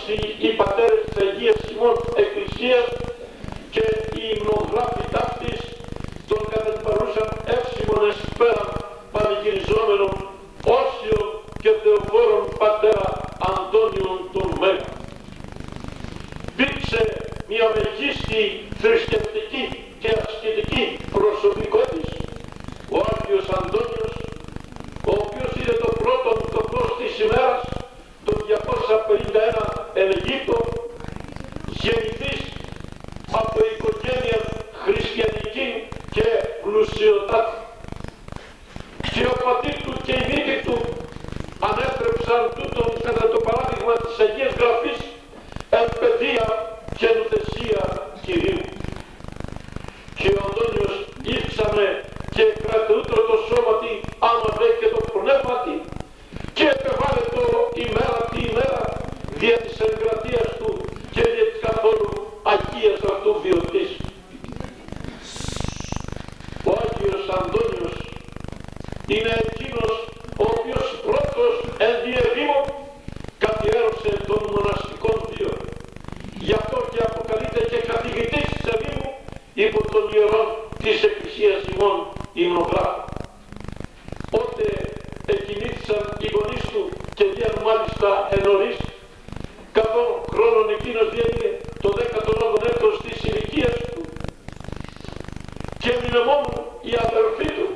όλοι οι πατέρες της Αγίας ημών Εκκλησίας και οι υμνογράφοι ταύτης τον κατά την παρούσαν εύσημον εις πέραν πανηγυριζόμενων Όσιον και Θεοφόρον πατέρα Αντώνιον τον Μέγα. Υπήρξε μια μεγίστη θρησκευτική και ασκητική προσωπικότης, ο Άγιος Αντώνιος, ο οποίος είναι το πρώτον τοπός της ημέρας, το 251 εν Αιγύπτο, γεννηθής από οικογένεια χριστιανική και πλουσιοτάτη. Και ο πατήρ του και η μύτη του ανέστρεψαν τούτον κατά το παράδειγμα της Αγίας Γραφής εν παιδεία και νουθεσία Κυρίου. Και ο Αντώνιος ύψαμε και κρατεούτρο το σώματι άμα δε και το πνεύματι και επεβάλλε το ημέρα τη ημέρα δια της εγκρατείας του και δια της καθόλου Αγίας αυτού βιωτής. Ο Άγιος Αντώνιος είναι εκείνος ο οποίος πρώτος εν διεδήμο καθιέρωσε των μοναστικών βίων. Γι' αυτό και αποκαλείται και καθηγητής της Εβήμου υπό των ιερών της Εκκλησίας ημών υμνογράφων. Ότε εκκινήθησαν οι γονείς του και διάν μάλιστα ενωρίς, καθόν χρόνων εκείνος διέγε το 18ο έτος της ηλικίας του και έμεινε μόνο η αδερφή του.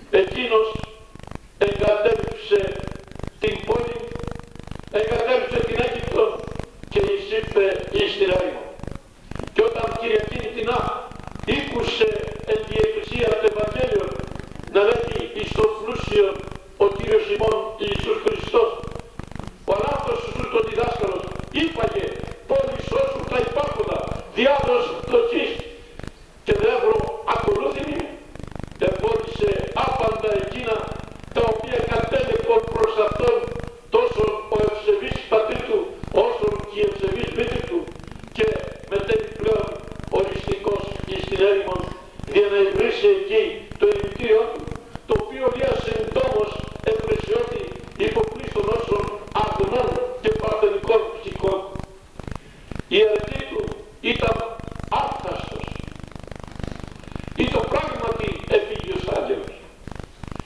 Εκείνος εγκατέλειψε την πόλη, εγκατέλειψε την Αίγυπτο και εισήλθε εις την έρημο. Και όταν Κυριακήν την ήκουσε εν τη Εκκλησία το Ευαγγέλιο να λέγει εις το πλούσιο ο Κύριος ημών Ιησούς Χριστός, ο ανάπτος σου το διδάσκαλος είπαγε πόλης όσου τα υπάρχοντα διάδος δοκής και δεύρω ακολούθημη, εμπόδισε άπαντα εκείνα τα οποία κατέλεπον προς αυτόν τόσο ο ευσεβής πατήρ του όσο και η ευσεβής μύτη του και μετέβη πλέον οριστικός εις την έρημον για να ευρύσει εκεί το ερημητήριό του, το οποίο λία συντόμως ευπρεσιώτη υποπλήστον όσων αγνών και παρθενικών ψυχών. Η αρετή του ήταν άφθαστος. Ήταν πράγματι επίγειος άγγελος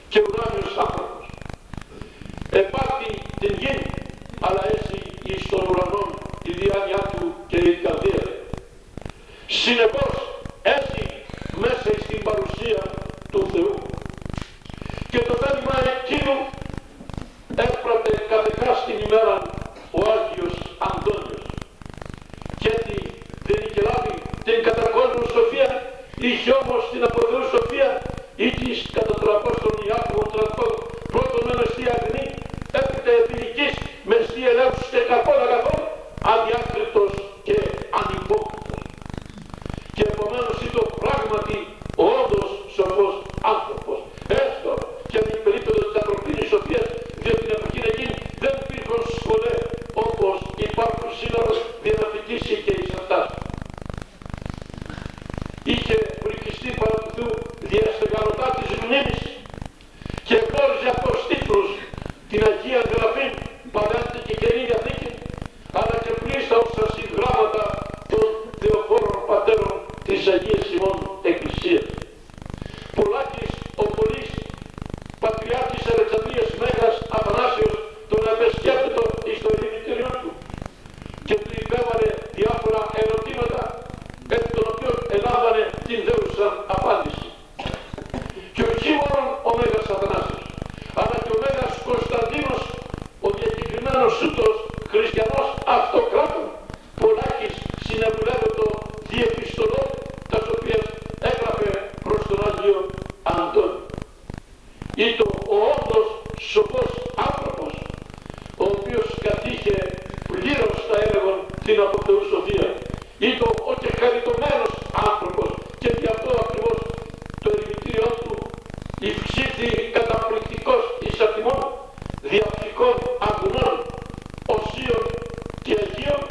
και ουράνιος άνθρωπος. Επάθη την γη, αλλά έσυ εις των ουρανών τη διάνοιά του και η καρδία. Συνεπώς έσυ μέσα στην παρουσία του Θεού. Και το θέλημα εκείνου έπρατε καθεκά στην ημέρα ο Άγιος Αντώνιος. Και έτσι δεν είχε λάβει την κατακόσμου σοφία, είχε όμως την από Θεού σοφία, ήτης κατά τον Απόστολο Ιάκωβο τραντών, πρώτον εν εστί αγνή, έπειτα επιλικής, με εστί ελεύθους και καθόλου αγαθών, αδιάκριτος και ανυπόκριτος. Και επομένως ήταν πράγματι ο όντως σοφός άνθρωπος. Έστω και την περίπτωση της ανθρωπίνης σοφίας, διότι την εποχή εκείνη δεν υπήρχαν σχολές όπως υπάρχουν σήμερα για να φοιτήσει και εις αυτάς. Είχε πρικιστεί παρά του Θεού διαστεγανωτά της μνήμης και γνώριζε από τίτλους την Αγία Γραφή, Παλαιά και Καινή Διαθήκη, αλλά και πλήστα όσα συγγράμματα των Θεοφόρων Πατέρων της Αγίας ημών Εκκλησίας. Πολάκης ο Πολύς, Πατριάρχης Αλεξανδρίας Μέγας Αθανάσιος, τον απεσκέπτετο εις το ερημητήριό του και του υπέβαλε διάφορα ερωτήματα επί των οποίων ελάμβανε την δέουσα απάντηση. Και όχι μόνο ο Μέγας Αθανάσιος, αλλά και ο Μέγας Κωνσταντίνος, ο διακεκριμένος σούτος χριστιανός αυτοκράτων, Πολάκης συνεβουλεύεται διεπιστολών, τας οποίες έγραφε προς τον Άγιο Αντώνη. Ήτο ο όντως σοφός άνθρωπος, ο οποίος κατήχε πλήρως τα έλεγον την από Θεού σοφία. Ήτο ο και χαριτωμένος άνθρωπος και γι' αυτό ακριβώς το ερημητήριό του υψήθη καταπληκτικός εις ατιμών διαψυχών αγνών, οσίων και αγίων,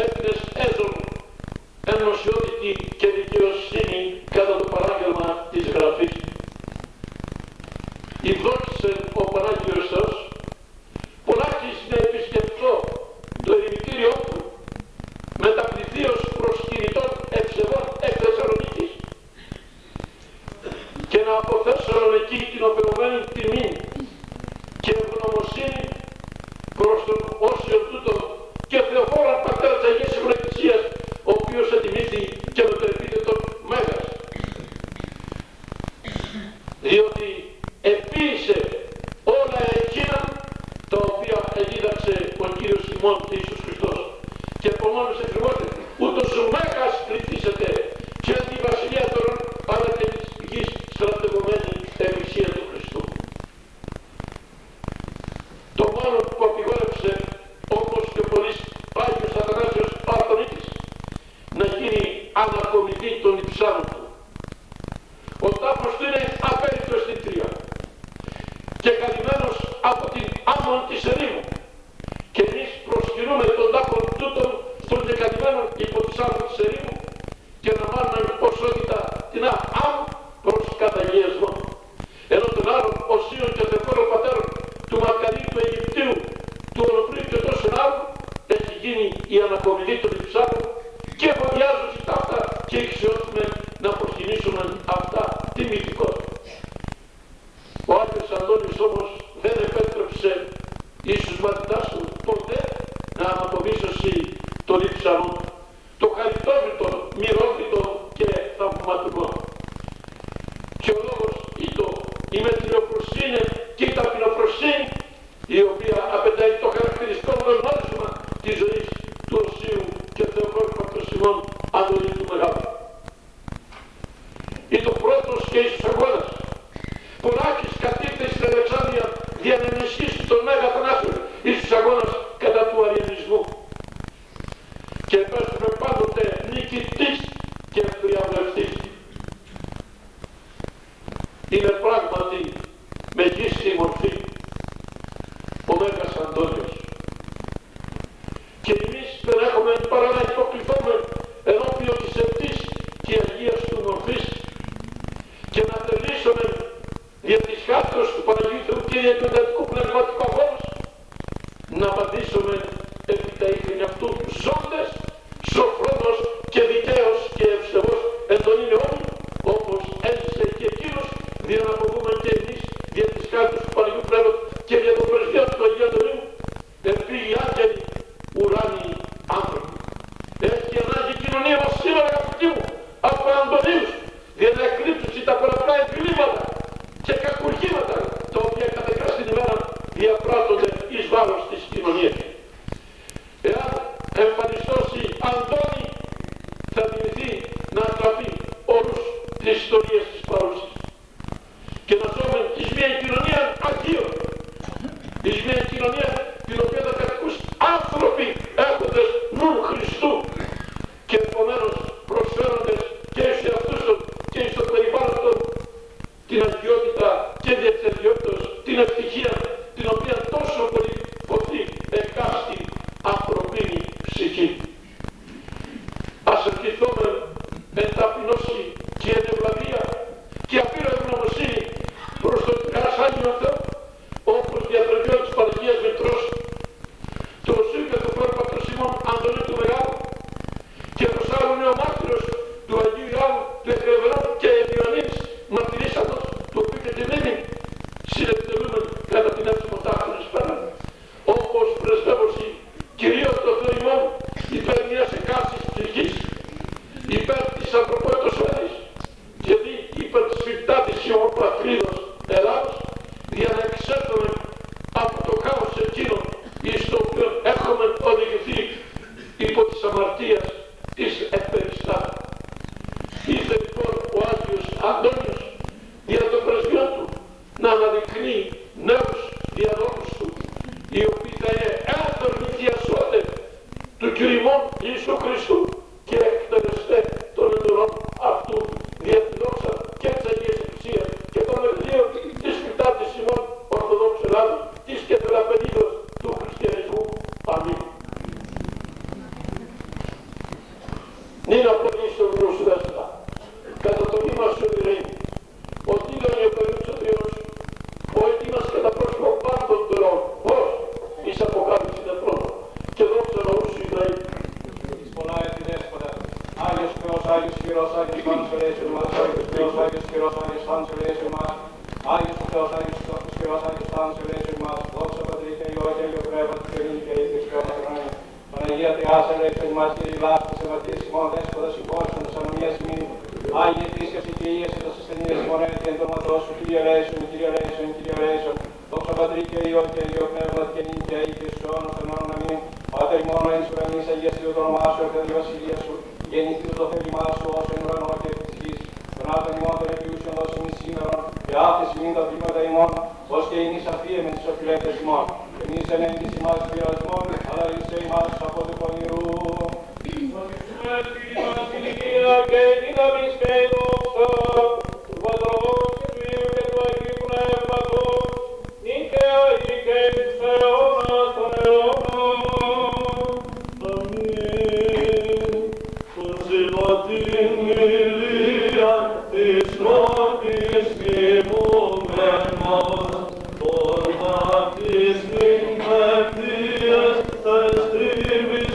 έθνες έζων ενωσιότητη και δικαιοσύνη κατά το παράγγελμα της Γραφής. Ιδόξησε ο Πανάγιος Θεός, Πολάκης να επισκεφθώ το ερημητήριό ημών και Ιησούς Χριστός. Και από μόνος εκκρεμώστε, ούτως μέγας πληθήσετε και τη βασιλεία των αλλά και της γης στρατευμένη εκκλησία του Χριστού. Το μόνο που απειγόρευσε όπως και πολλής Άγιος Αθανάσιος Παρθονίτης να γίνει ανακομιδή των υψάνων του. Ο τάφος του είναι απέρικτος στην τρία και καλυμμένος από την άμμον της ερήμου. Και εμείς προσκυνούμε τον τάφο τούτον των δεκαλυμμένων υπό τους άμμον της ερήμου και να μάλλον ποσότητα την άμμον προς καταγιασμό. Ενώ τον άλλον οσίων και δεκόρων πατέρων του Μακαρίου του Αιγυπτίου, του Ολοφρίου και τόσων άλλων έχει γίνει η ανακομιδή των υψάνων και φοβιάζουν τα αυτά και ηξιώσουμε να προσκυνήσουμε αυτά τιμητικότητα. Ο Άγιος Αντώνης όμως δεν επέτρεψε ίσως μαθητάς του ποτέ να αναπομίσωσει τον υψανό, το χαριτόβητο, μυρόβητο και θαυματικό. Και ο λόγος η μετριοφροσύνη και η ταπεινοφροσύνη, η οποία απαιτάει το χαρακτηριστικό γνώρισμα της ζωής του Οσίου και Θεοφόρου Πακτοσιμών Αντωνίου του Μεγάλου. Είναι το πρώτος και ίσως αγώνας. Πολλάκης κατήρθε στην Αλεξάνδρεια για να ενισχύσει τον Μέγα Αθανάσιο ίσως αγώνας κατά του αριανισμού. Και επέστρεφε πάντοτε νικητής και θριαμβευτής. Είναι πράγματι μεγίστη μορφή ο Μέγας Αντώνιος. Και εμείς δεν έχουμε παρά να υποκληθούμε ενώπιον της ευτής και αγίας του μορφής και να θελήσουμε δια της χάρτος του Παναγίου Θεού και εκπαιδευτικού πνευματικού αγώνας να απαντήσουμε επί τα ίχνη αυτού ζώντες, σοφρόνος και δικαίος και ευσεβός εν τον ήλιον, όπως έζησε και εκείνος, για να αποβούμε και εμείς δια της χάρτος του Παναγίου Πνεύματος και για το πρεσβείο του Αγίου Αντωνίου, επίγει άγγελοι ουράνιοι άνθρωποι. Έχει ανάγκη κοινωνία μας σήμερα, αγαπητοί μου, από Αντωνίους, για να εκλείψουν τα πολλαπλά εγκλήματα και κακουργήματα τα οποία κάθε κράστη ημέρα διαπράττονται εις βάρος της κοινωνίας. Εάν εμφανιστώσει Αντώνη, θα δημιουργηθεί να attrapεί όρους της ιστορίας της παρούσης και να ζούμε εις μια κοινωνία αγίων, εις μια κοινωνία την οποία θα κατοικούν άνθρωποι έχοντες νου Χριστού και επομένως προσφέροντες και σε αυτούς και στο περιβάλλον την αγιότητα και διεξεδιότητας, την ευτυχία την οποία τόσο πολύ φωτεί εκάστη ανθρωπίνη ψυχή. Ας ευχηθούμε εν ταπεινώση και εν ευλαβία και απείρω ευγνωμοσύνη προς τον Αγίο Θεό, όπως διατροφιών της Παναγίας Μητρός, του Οσίου και του Φόρου Πακτοσιμών Αντωνίου του Μεγάλου και προς άλλου νεομάρτυρος του Αγίου Ιωάννου του Εκρεβερών και Ιωαννίνης μαρτυρήσαντος, του οποίου και την ήμιν συνεπτελούμεν κατά την έψιμο τάκτονης πέρα, όπως πρεσβεύωση κυρίως το Θεό ημών υπέρ μιας εκάστης ψυχής, υπέρ της ανθρωπότητας ζωής και δι υπέρ της φυκτάτης ιωμοπατρίδος Ελλάδος, για να εξέλθουμε από το χάος εκείνο εις το οποίο έχουμε οδηγηθεί υπό της αμαρτίας της επεριστάτου. Ήρθε λοιπόν ο Άγιος Αντώνιος για το πρεσβείο του να αναδεικνύει νέους διαδόχους του, οι οποίοι θα είναι έθερμοι διασώτε του Κυρίου Ιησού Χριστού και εκτελεστέ των εντολών αυτού δια τη δόξα και της Αγίας Εκκλησίας και των Ευδίων της Φυτάτης ημών Ορθοδόξου Ελλάδος, της και Θεραπενίδος του Χριστιανισμού. Αμήν. Νίνα πολύ στο γνώσου δέστα, κατά το βήμα σου ειρήνη, ο τίλων ιοπερούς ο Θεός, ο έτοιμας κατά πρόσωπο πάντων τερών, πώς εις αποκάλυψη τετρών, και δόξα λαού σου Ισραήλ. Εις πολλά έτη δέσποτα, Άγιος Θεός, Άγιος Χειρός, Άγιος Πάνος ελέησον μας, Άγιος Θεός, Άγιος Χειρός, Άγιος Πάνος ελέησον μας, Άγιος Θεός, Άγιος Χειρός, Άγιος Πάνος ελέησον μας, δόξα Πατρί και Υιό και Υιό Πνεύματος και Ειρήνη και Ήθης και όλα χρόνια. Παναγία Θεάς ελέησον μας, Κύριε λάστης, εμαρτύρης ημών, δέσποτας υπόρρησον τας ανομίας ημίν, Άγιε θρήσκευση και ίες τας ασθενείας ημών έτη εν το ματός σου, Κύριε ελέησον, Κύριε ελέησον, Κύριε ελέησον, δόξα Πατρί και Υιό και Υιό Πνεύματος και Ειρήνη και Ήθης και όλα χρόνια. Πάτερ μόνο εν σου εμείς αγιαστεί το όνομά σου, έρχεται η βασιλεία σου, γεννηθεί το θέλημά σου ως εν ουρανό και επί της γης. Τον άτον ημών των επιούσιων δώσιμη σήμερα, και άφηση μην τα βήματα ημών, ως και είναι σαφία με τις οφειλέτες ημών. Εμείς εν έγκυση ημάς πειρασμών, αλλά ρίσε ημάς από του πονηρού. Και δύναμις και η δόξα του Πατρός και του Υιού και του Αγίου Πνεύματος, νίκαια ή και εις αιώνας των αιώνων. Αμήν. Προσήλω την ηλία της νότης τιμούμενος, τον βαπτισμήν ευθείας θες τίμης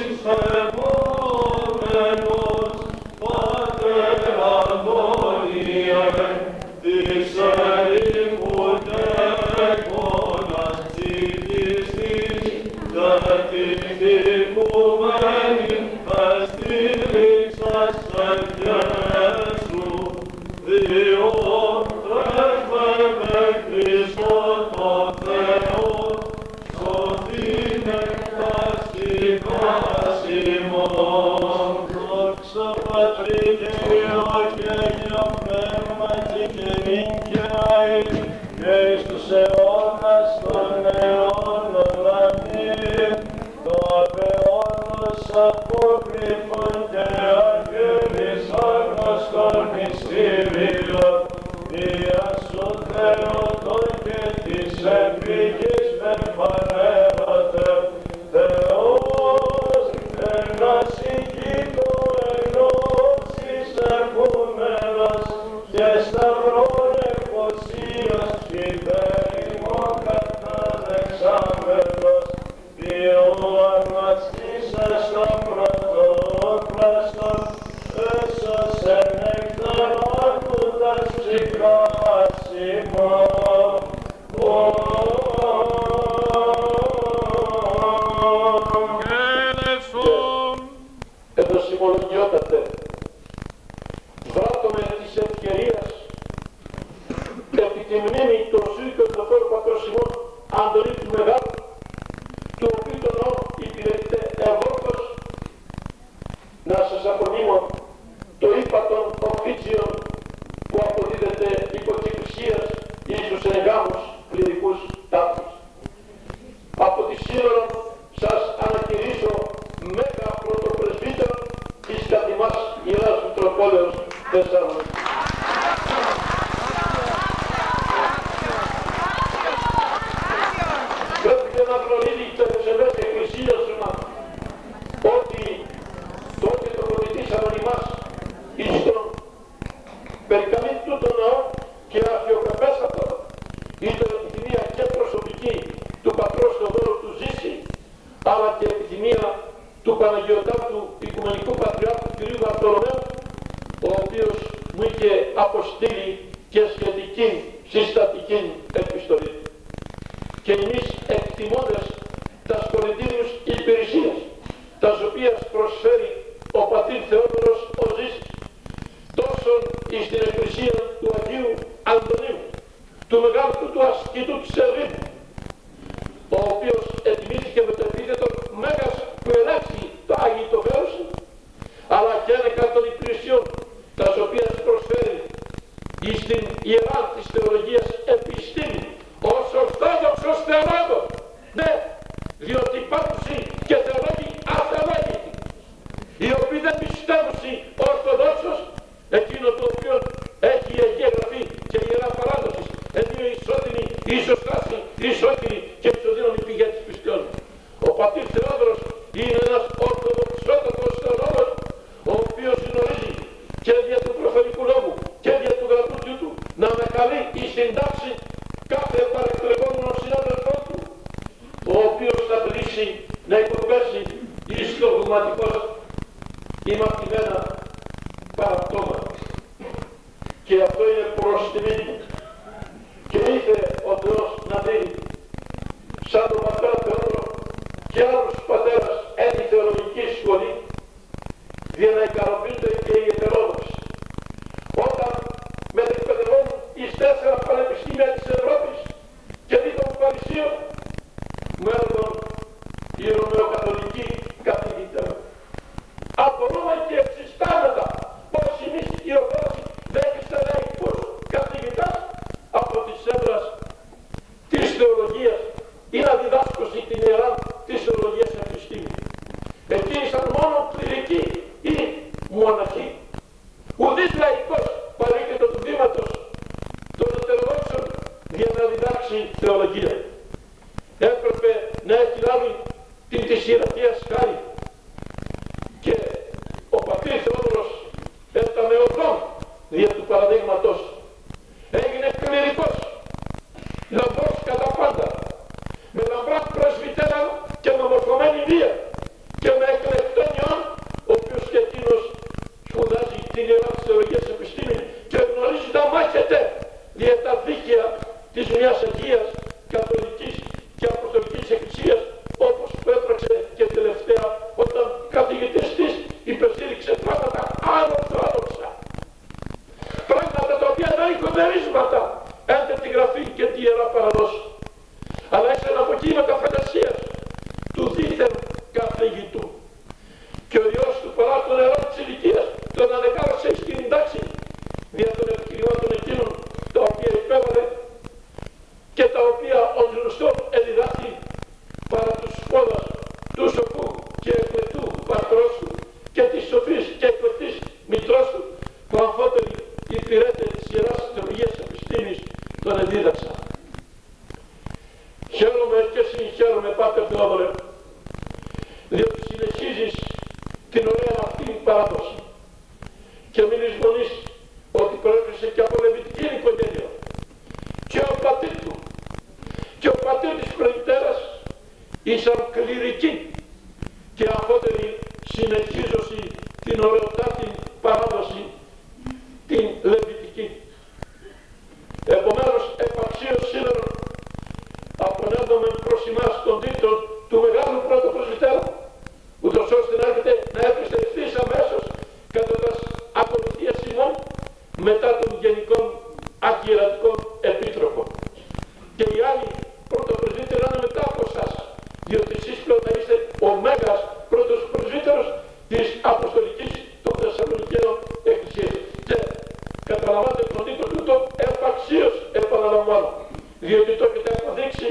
εμόμενος, Πάτερ Αντώνιε, της ερήμου τέκονας ψυχής της, κατηχικουμένη, εστήριξας ευχές σου, διό τρέφε με Χριστό το Θεό, σωθήνε ταστικάς ημών. Δόξα Πατρί και Υιό και Αγίο Πνεύματι και νυν και αεί και εις τους αιώνας των αιώνων. Αμήν. Το απεώνος απόκρυφων και αγγέλης άγνωστον μυστήριον, Δια σου Θεοτόν και της επίγης μεμφανέρωτε, Θεός ένας ηγείτο ενώσεις ερχόμενος και σταυρών εφοσίας υπέρημον καταδεξάμενος, διόαν ματστήσας των πρωτόκλαστων, έσωσεν εκ θανάτου τας ψυχάς ημών. Εδώ συμμολογιότατε, βράτω με της ευκαιρίας επί τη μνήμη του Οσίου και του Θεού Πατρός ημών Αντωνίου του Μεγάλου, του οποίου τον νόμο υπηρετείτε ευόρκος, να σας απονείμω το ύπατον οφίτσιον που αποδίδεται υπό της εκκλησίας εις τους εγγάμους κληρικούς τάφους. Από τη σύνορον σας ανακηρύσω μέγα πρωτοπρεσβύτερον εις κατ' Ιεράς Μητροπόλεως Θεσσαλονίκης. Πρέπει και να γνωρίζει τα ευσεβές εκκλησίας σου ότι τότε το προμηθήσαν ημάς εις τον περικαμήν τούτο ναό και αρχαιοκαπέστατο ήταν επιθυμία και προσωπική του πατρός Θεοδόρου του Ζήση, αλλά και επιθυμία του Παναγιωτάτου Οικουμενικού Πατριάρχου κ. Βαρτολομαίου, ο οποίος μου είχε αποστείλει και σχετική συστατική επιστολή. Και εμείς εκτιμώντας τα Κορινθίους υπηρεσίες, τας οποίας προσφέρει ο πατήρ Θεόδωρος ο Ζήσης, τόσον εις την εκκλησία του Αγίου Αντωνίου, του μεγάλου του ασκητού της Ερήμου, ο οποίος ετιμήθηκε με το επίθετο Μέγας που ελέγξει το Άγιο το Βέρος, αλλά και ένεκα των υπηρεσιών, τας οποίας προσφέρει εις την ιερά της θεολογίας επιστήμη, ως ορθόδοξος θεολόγος. Ναι, διότι υπάρχουν και θεολόγοι αθεολόγοι, οι οποίοι δεν πιστεύουν ορθοδόξος εκείνο το οποίο έχει η Αγία Γραφή και η Ιερά Παράδοση, ενίο ισότιμη, ισοστάση, ισότιμη και ισοδύναμη πηγή της πιστιών. Ο πατήρ Θεόδωρος είναι ένας ορθοδοξότατος θεολόγος, ο οποίος γνωρίζει και δια του προφανικού λόγου και δια του γραφού του να ανακαλεί εις την τάξη κάθε παρεκλεγόμενο συνάδελφό του, ο οποίος θα θελήσει να υποπέσει εις το δογματικός ημαρτημένα παραπτώμα. Και αυτό είναι προς τιμή μου. Και ήθελε ο Θεός να δει σαν τον πατέρα Θεόδωρο και άλλους πατέρας εν τη θεολογική σχολή, για να ικανοποιούνται και οι ετερόδοξοι. Όταν μετεκπαιδευόμουν εις 4 πανεπιστήμια της Ευρώπης και δίπλα μου Παρισίων, μου έλεγαν οι Ρωμαιοκαθολικοί θεολογίας ή να διδάσκωση την ιερά της θεολογίας επιστήμη. Εκεί ήσαν μόνο κληρικοί ή μοναχοί. Ουδής λαϊκός παρήκετο του βήματος των ετεροδόξων για να διδάξει θεολογία. Έπρεπε να έχει λάβει την της ιερατείας χάρη και ο πατήρ Θεόδωρος έφτανε οδόν δια του παραδείγματος. Έγινε κληρικός, λαμπρός κατά πάντα, με λαμπρά πρεσβυτέρα και με μορφωμένη βία και με εκλεκτόν ιόν, ο οποίος και εκείνος σπουδάζει την ιερά της θεολογίας επιστήμη και γνωρίζει να μάχεται δια τα δίκαια της μιας Αγίας Καθολικής και Αποστολικής Εκκλησίας, όπως πέτραξε και τελευταία όταν καθηγητής της υπεστήριξε πράγματα ανορθόδοξα. Πράγματα τα οποία δεν έχουν μερίσματα έντε τη Γραφή και τη Ιερά Παραδόση, αλλά ήσαν αποκύματα φαντασίας του δίθεν καθηγητού. Και ο Υιός του παρά των νερών της ηλικίας τον ανεκάλεσε στην τάξη δια των επιχειρημάτων εκείνων τα οποία υπέβαλε και τα οποία ο γνωστός εδιδάχθη παρά τους σπόδας του σοφού και εκλεκτού πατρός του και της σοφής και εκλεκτής μητρός του, που αμφότεροι υπηρέτε της Ιεράς Θεολογίας Επιστήμης τον εδίδαξα. Χαίρομαι και συγχαίρομαι, Πάτερ Θεόδωρε, διότι συνεχίζεις την ωραία αυτή παράδοση και μην λησμονείς ότι προέρχεσαι και από λεβιτική οικογένεια και ο πατήρ του και ο πατήρ της πρεμητέρας ήσαν κληρικοί και αφότεροι συνεχίζωση την ωραιοτάτη παράδοση την λεβιτική. Επομένως επαξίως σήμερα απονέμουμε προς εμάς τον τίτλο του μεγάλου πρώτου πρεσβυτέρα, ούτως ώστε να έρχεστε ευθύς αμέσως κατά τας ακολουθίας ημών μετά των γενικών αρχιερατικών επίτροπων. Και οι άλλοι πρωτοπρεσβύτεροι είναι μετά από εσάς, διότι εσείς πλέον θα είστε ο μέγας πρώτος πρεσβύτερος της Αποστολικής των Θεσσαλονικαίων Εκκλησίας. Και καταλαβαίνετε τον τίτλο τούτο επαξίως επαναλαμβάνω, διότι το έχετε αποδείξει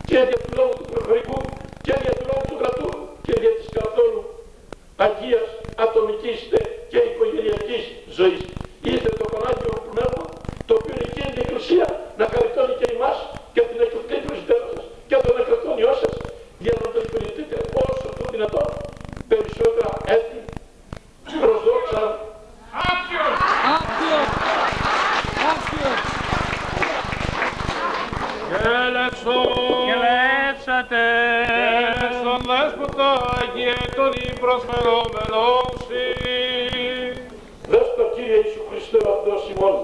και δια του λόγου του προφορικού και δια του λόγου του κρατού και δια της καθόλου αγίας ατομικής και οικογενειακής ζωής. Είστε το Πανάγιο Πνεύμα, το οποίο εκείνη την Εκκλησία να χαριτώνει και εμάς και την εκλογική πρεσβυτέρα σας και τον εκλογικό ιό σας, για να το υπηρετείτε όσο το δυνατόν περισσότερα έτη προς δόξα. Άξιος! Άξιος! Άξιος! Κελέψατε στον Δέσποτα Αγίε τον υπροσφερόμενον σοι. Δες το Κύριε Ιησού Χριστέ ο Θεός ημών,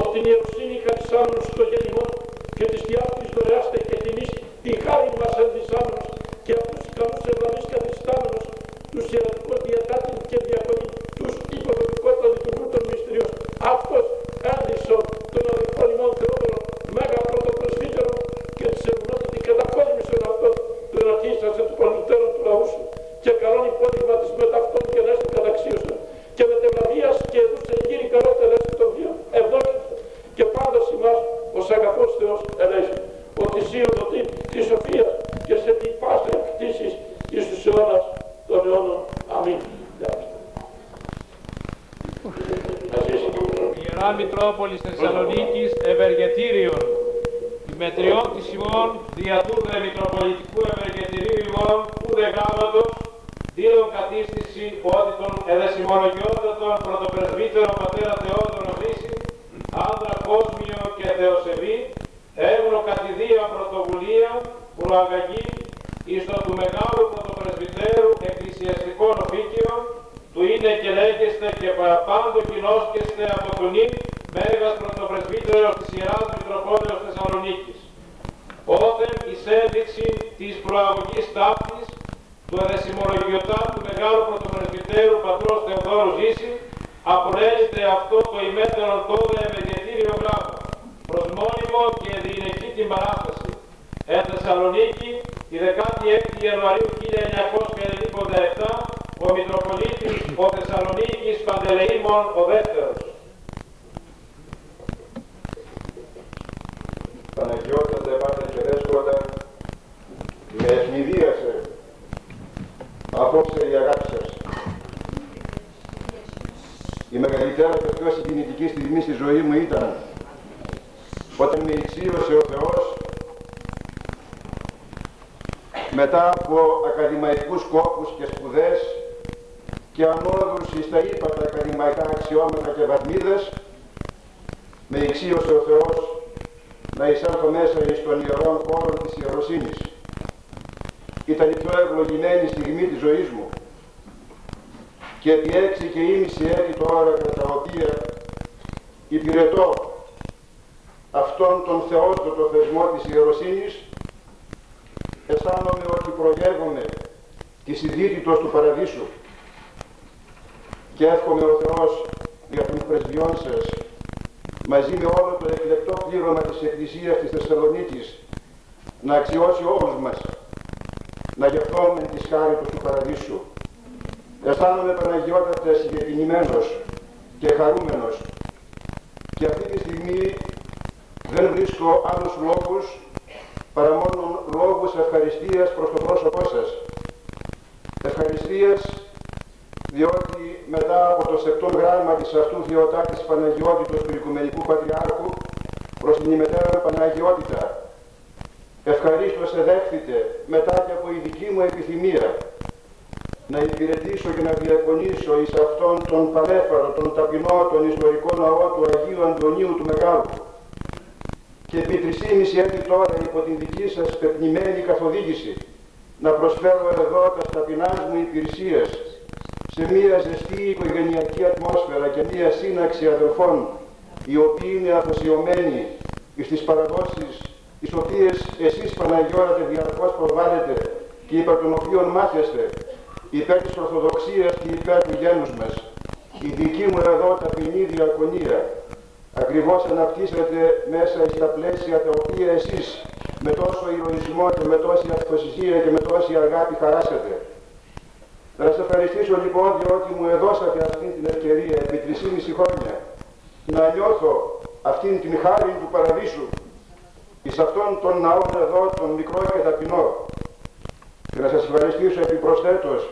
ότι την ιεροσύνη χαρισάμενος στο γέννημον και της διάφορης δωρεάστε και τιμής τη χάρη μας ενδυσάμενος και αυτούς τους καλούς ευλαβείς καθιστάμενος, τους ιερατικούς διατάτην και διακονή, τους υποδοτικότητα λειτουργούν των μυστηρίων. Αυτός ένδυσον τον αδελφόν ημών Θεόδωρο, μέγα πρωτοπρεσβύτερο και της ευγνότητη κατακόσμησον αυτόν τον αρχίσασε του παλουτέρων του λαού σου και καλόν υπόδειγμα της μεταυτών και νέστην καταξίωσον και με τευλαβίας και εδούσε γύρι καλό τελέστη των δύο ευδόκητο και πάντα ημάς ως αγαθός Θεός ελέγχει ότι εσύ οδοτεί τη σοφία και σε την πάσα εκτίσεις εις τους αιώνας των αιώνων. Αμήν. Ιερά Μητρόπολης Θεσσαλονίκης Ευεργετήριον, η μετριών της ημών δια του δε Μητροπολιτικού Ευεργετηρίου ημών που δε γάμματος δήλων κατήστηση ότι τον εδεσιμολογιότατον πρωτοπρεσβύτερο πατέρα Θεόδωρο Χρήση, άνδρα κόσμιο και θεοσεβή, έγνω κατηδία πρωτοβουλία προαγαγή εις το του μεγάλου πρωτοπρεσβυτέρου εκκλησιαστικών οφίκιων, του είναι και λέγεστε και παραπάντο γινώσκεστε από τον νυν μέγας πρωτοπρεσβύτερος της Ιεράς Μητροπόλεως Θεσσαλονίκης. Όθεν εις ένδειξη της προαγωγής ταύτης του εδεσιμολογιωτά του μεγάλου πρωτοπρεσβυτέρου πατρός Θεοδόρου Ζήση, απορρέγεται αυτό το ημέτερον τόδε ευεργετήριο γράμμα, προς μόνιμο και διηνεκή την παράσταση. Εν Θεσσαλονίκη, τη 16η Ιανουαρίου 1997, ο Μητροπολίτης ο Θεσσαλονίκης Παντελεήμων ο δεύτερος. Παναγιώτατε Πάτερ και Δέσκο προσευχική στιγμή στη ζωή μου ήταν όταν με εξίωσε ο Θεός μετά από ακαδημαϊκούς κόπους και σπουδές και ανώδους εις τα ύπατα ακαδημαϊκά αξιώματα και βαθμίδες, με εξίωσε ο Θεός να εισέλθω μέσα εις των ιερών χώρων της ιεροσύνης. Ήταν η πιο ευλογημένη στιγμή της ζωής μου και επί 6 και ήμιση έτη τώρα κατά τα οποία υπηρετώ αυτόν τον θεότοτο θεσμό της ιεροσύνης, αισθάνομαι ότι προγεύγομαι της ιδίτητος του παραδείσου και εύχομαι ο Θεός για τους πρεσβειών σας μαζί με όλο το εκλεκτό πλήρωμα της Εκκλησίας της Θεσσαλονίκης να αξιώσει όλους μας να γευτούμε της χάριτος του παραδείσου. Αισθάνομαι Παναγιώτατε συγκεκινημένος και χαρούμενος και αυτή τη στιγμή δεν βρίσκω άλλους λόγους παρά μόνο λόγους ευχαριστίας προς το πρόσωπό σας. Ευχαριστίας διότι μετά από το σεπτόν γράμμα της αυτού Θεοτάκης Παναγιώτητος του Οικουμενικού Πατριάρχου προς την ημετέραν Παναγιώτητα, ευχαρίστως εδέχθητε μετά και από η δική μου επιθυμία να υπηρετήσω και να διακονήσω εις αυτόν τον πανέφαρο, τον ταπεινό, τον ιστορικό ναό του Αγίου Αντωνίου του Μεγάλου και επί 3,5 έτη τώρα υπό την δική σας πεπνημένη καθοδήγηση να προσφέρω εδώ τα ταπεινάς μου υπηρεσίες σε μια ζεστή οικογενειακή ατμόσφαιρα και μια σύναξη αδελφών οι οποίοι είναι αφοσιωμένοι στις παραδόσεις τις οποίες εσείς Παναγιώτατε διαρκώς προβάλλετε και υπέρ των οποίων μάθεστε υπέρ της Ορθοδοξίας και υπέρ του γένους μας. Η δική μου εδώ ταπεινή διακονία ακριβώς αναπτύσσεται μέσα στα πλαίσια τα οποία εσείς με τόσο ηρωισμό και με τόση αυτοσυσία και με τόση αγάπη χαράσετε. Να σας ευχαριστήσω λοιπόν διότι μου εδώσατε αυτή την ευκαιρία επί 3,5 χρόνια να νιώθω αυτήν την χάρη του παραδείσου εις αυτόν τον ναό εδώ, τον μικρό και ταπεινό. Και να σας ευχαριστήσω επιπροσθέτως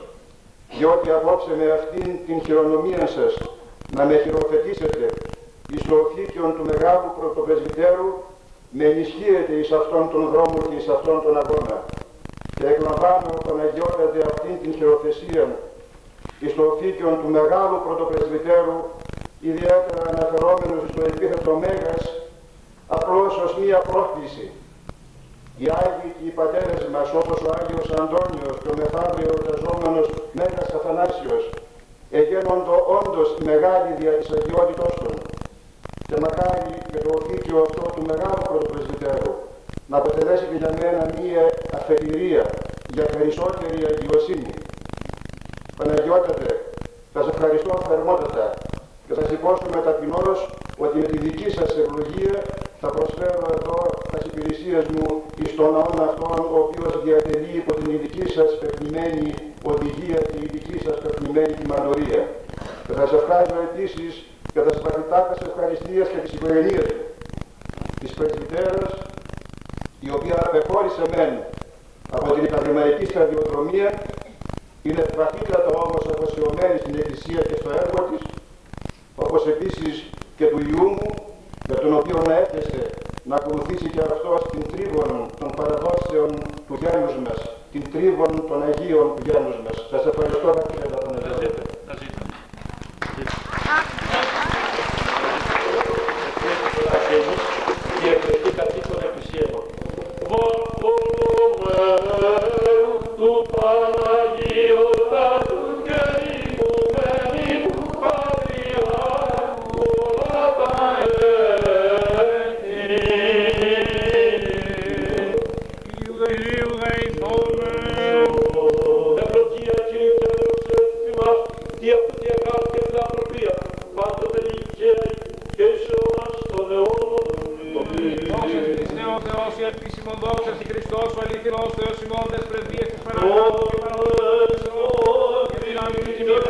διότι απόψε με αυτήν την χειρονομία σας να με χειροθετήσετε εις το οφίκιον του Μεγάλου Πρωτοπρεσβυτέρου, με ενισχύετε εις αυτόν τον δρόμο και εις αυτόν τον αγώνα. Και εκλαμβάνω Παναγιώτατε αυτήν την χειροθεσία εις το οφίκιον του Μεγάλου Πρωτοπρεσβυτέρου, ιδιαίτερα αναφερόμενος στο επίθετο Μέγας, απλώς ως μία πρόσκληση. Οι Άγιοι και οι πατέρες μας, όπως ο Άγιος Αντώνιος και ο μεθαύριο εορταζόμενος Μέγας Αθανάσιος, εγένοντο όντως μεγάλη δια της αγιότητός των. Και μακάρι και το οφίκιο αυτό του Μεγάλου Πρωτοπρεσβυτέρου να αποτελέσει και για μένα μία αφετηρία για περισσότερη αγιοσύνη. Παναγιώτατε, σας ευχαριστώ θερμότατα και σας υπόσχομαι ταπεινώς ότι με τη δική σας ευλογία θα προσφέρω εδώ τις υπηρεσίες μου εις τον ναόν αυτόν ο οποίος διατελεί υπό την ειδική σας πεπνημένη οδηγία και η ειδική σας πεπνημένη τιμανορία. Και θα σας ευχαριστώ επίσης για τα σπαθητάκας ευχαριστίας και της οικογενείας μου, της πρεσβυτέρας, η οποία απεχώρησε μεν από την ακαδημαϊκή σταδιοδρομία, είναι βαθύτατα όμως αφοσιωμένη στην Εκκλησία και στο έργο της, όπως επίσης και του Υιού μου, για τον οποίο να έθεσε να ακολουθήσει και αυτός την τρίβον των παραδόσεων του γένους μας, την τρίβον των Αγίων του γένους μας. Σας ευχαριστώ βαθύτατα τον Ευρώπη. Και εκλεγεί κατοίκον εκκλησίαιο. Του Παναγίου Τάτου και οικουμένη του Πατριάρχου όλα τα έτη. Ευλογία Κύριε Θεός μας, τι από τη αγάπη και την ανθρωπία, πάντοτε νικαίοι και εις αιώνας των αιώνων. Δόξα της Νέο Θεός, η επίσημον δόξα στη Χριστός, ο αληθινός Θεός ημών, τες πρεσβείες της Παναγιώτης και δυνάμει της ημών.